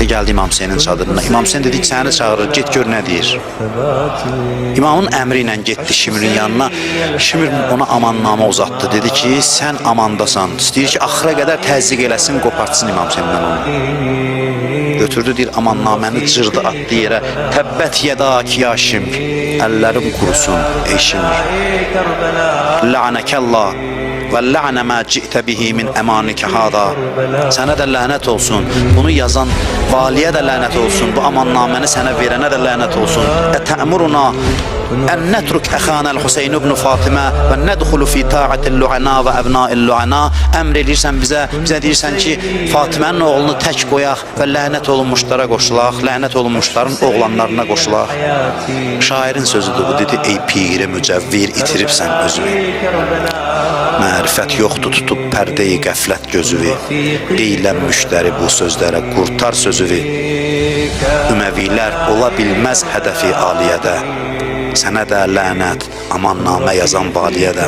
Getdi gəldi İmam Hüseynin çadırına. İmam Hüseyin dedi ki, səni çağırır, get gör nə deyir. İmamın əmri ilə getdi Şimrin yanına. Şimr ona amannamə uzatdı. Dedi ki, sən amandasan. İstəyir ki, axıra qədər təzyiq eləsin, qopartsın İmam Hüseyndən onu. Götürdü, deyir, amannaməni cırdı, atdı yerə. Təbbət yədaki ya Şimr. Əllərim qurusun, ey Şimr. La'nəkəllah. Və la'nə mə ci'tə bihi min əmanikə hada. Sənə də lənət olsun. Bunu yazan valiyə də lənət olsun. Bu amannaməni sənə verənə də lənət olsun. Ətəmuruna ən nətruk əxanəl Hüseyin ibn Fatimə və nədxulu fi ta'atil lu'ana və əbnail lu'ana. Əmr edirsən bizə deyirsən ki, Fatimənin oğlunu tək qoyaq və lənət olunmuşlara qoşulaq, lənət olunmuşların oğlanlarına qoşulaq. Şairin sözüdür bu, dedi, ey piri mücəvvir, itiribsən özünü. Mərifət yoxdur, tutub pərdeyi qəflət gözüvi. Deyilən müştəri bu sözlərə qurtar sözüvi. Üməvilər ola bilməz hədəfi aliyədə. Sənə də lənət, amannamə yazan valiyədə.